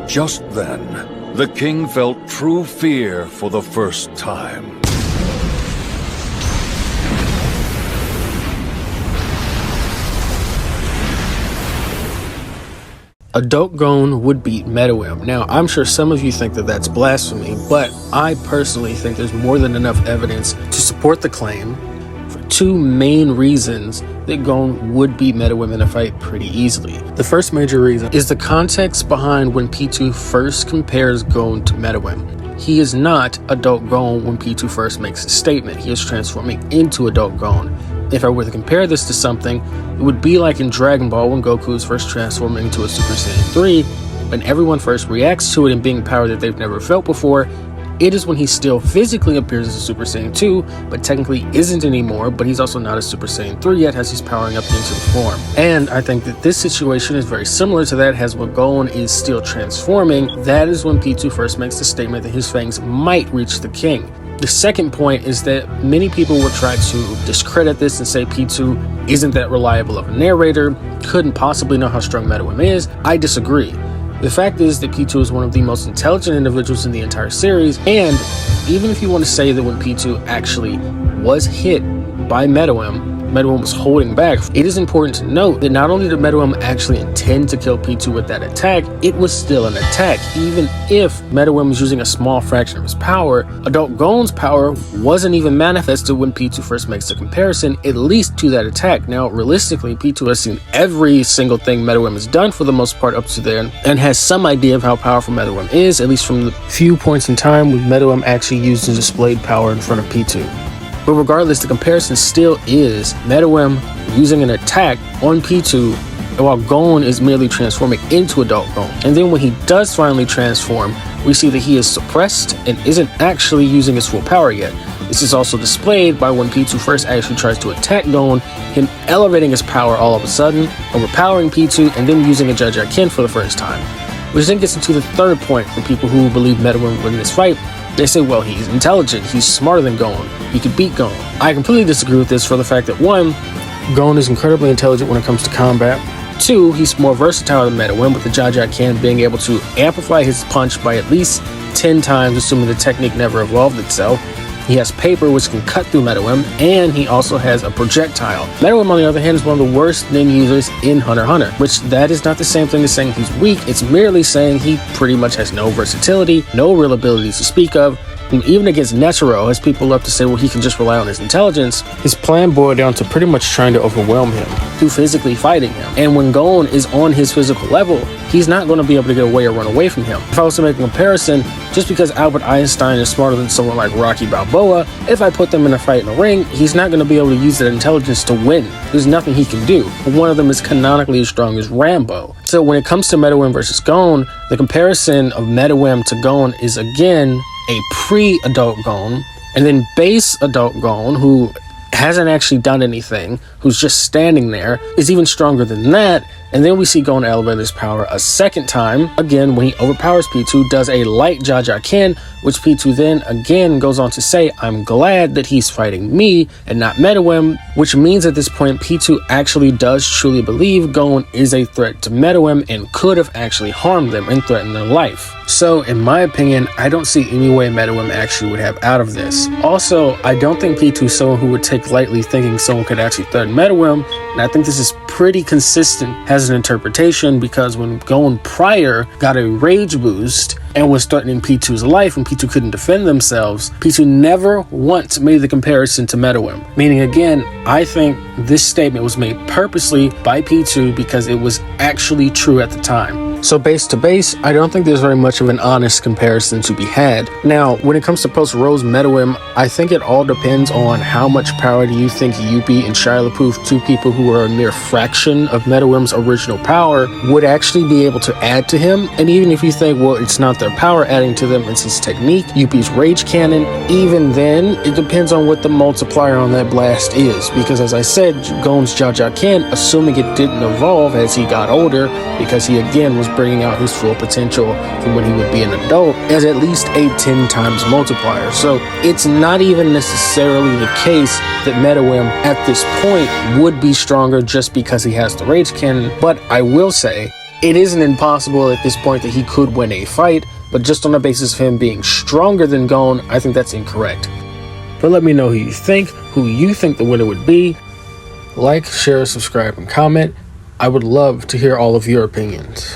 Just then, the king felt true fear for the first time. Adult Gon would beat Meruem. Now, I'm sure some of you think that that's blasphemy, but I personally think there's more than enough evidence to support the claim for two main reasons that Gon would beat Meruem in a fight pretty easily. The first major reason is the context behind when Pitou first compares Gon to Meruem. He is not Adult Gon when Pitou first makes a statement. He is transforming into Adult Gon. If I were to compare this to something, it would be like in Dragon Ball when Goku is first transforming into a Super Saiyan 3, when everyone first reacts to it and being power that they've never felt before. It is when he still physically appears as a Super Saiyan 2, but technically isn't anymore, but he's also not a Super Saiyan 3 yet as he's powering up into the form. And I think that this situation is very similar to that, as when Gon is still transforming, that is when Pitou first makes the statement that his fangs might reach the king. The second point is that many people would try to discredit this and say Pitou isn't that reliable of a narrator, couldn't possibly know how strong Meruem is. I disagree. The fact is that Pitou is one of the most intelligent individuals in the entire series, and even if you want to say that when Pitou actually was hit by Meruem was holding back, it is important to note that not only did Meruem actually intend to kill Pitou with that attack, it was still an attack. Even if Meruem was using a small fraction of his power, Adult Gon's power wasn't even manifested when Pitou first makes the comparison, at least to that attack. Now, realistically, Pitou has seen every single thing Meruem has done for the most part up to then, and has some idea of how powerful Meruem is, at least from the few points in time when Meruem actually used his displayed power in front of Pitou. But regardless, the comparison still is Meruem using an attack on Pitou, while Gon is merely transforming into Adult Gon. And then when he does finally transform, we see that he is suppressed and isn't actually using his full power yet. This is also displayed by when Pitou first actually tries to attack Gon, him elevating his power all of a sudden, overpowering Pitou, and then using a Jajaken for the first time. Which then gets into the third point for people who believe Meruem would win this fight. They say, well, he's intelligent, he's smarter than Gon, he could beat Gon. I completely disagree with this for the fact that 1, Gon is incredibly intelligent when it comes to combat. 2, he's more versatile than Meruem, with the Jajaken being able to amplify his punch by at least 10 times, assuming the technique never evolved itself. He has paper which can cut through Meruem, and he also has a projectile. Meruem, on the other hand, is one of the worst nin users in Hunter x Hunter, which that is not the same thing as saying he's weak. It's merely saying he pretty much has no versatility, no real abilities to speak of. And even against Netero, as people love to say, well, he can just rely on his intelligence, his plan boiled down to pretty much trying to overwhelm him through physically fighting him. And when Gon is on his physical level, he's not going to be able to get away or run away from him. If I was to make a comparison, just because Albert Einstein is smarter than someone like Rocky Balboa, if I put them in a fight in the ring, he's not going to be able to use that intelligence to win. There's nothing he can do. One of them is canonically as strong as Rambo. So when it comes to Meruem versus Gon, the comparison of Meruem to Gon is again a pre-Adult Gon, and then base Adult Gon, who hasn't actually done anything, who's just standing there, is even stronger than that. And then we see Gon elevate his power a second time, again when he overpowers Pitou, does a light Jajaken, which Pitou then again goes on to say, I'm glad that he's fighting me and not Meruem, which means at this point Pitou actually does truly believe Gon is a threat to Meruem and could have actually harmed them and threatened their life. So in my opinion, I don't see any way Meruem actually would have out of this. Also, I don't think Pitou is someone who would take lightly thinking someone could actually threaten Meruem, and I think this is pretty consistent as an interpretation, because when Gon prior got a rage boost and was threatening Pitou's life when Pitou couldn't defend themselves, Pitou never once made the comparison to Meruem. Meaning again, I think this statement was made purposely by Pitou because it was actually true at the time. So base to base, I don't think there's very much of an honest comparison to be had. Now, when it comes to post-Rose Meruem, I think it all depends on how much power do you think Youpi and Shia LaBeouf, two people who are a mere fraction of Meruem's original power, would actually be able to add to him. And even if you think, well, it's not their power adding to them, it's his technique, Youpi's Rage Cannon, even then, it depends on what the multiplier on that blast is. Because as I said, Gon's Jajaken, assuming it didn't evolve as he got older, because he again was bringing out his full potential from when he would be an adult, as at least a 10 times multiplier. So it's not even necessarily the case that Meruem at this point would be stronger just because he has the Rage Cannon. But I will say It isn't impossible at this point that he could win a fight, but just on the basis of him being stronger than Gon, I think that's incorrect. But let me know who you think the winner would be. Like, share, subscribe, and comment. I would love to hear all of your opinions.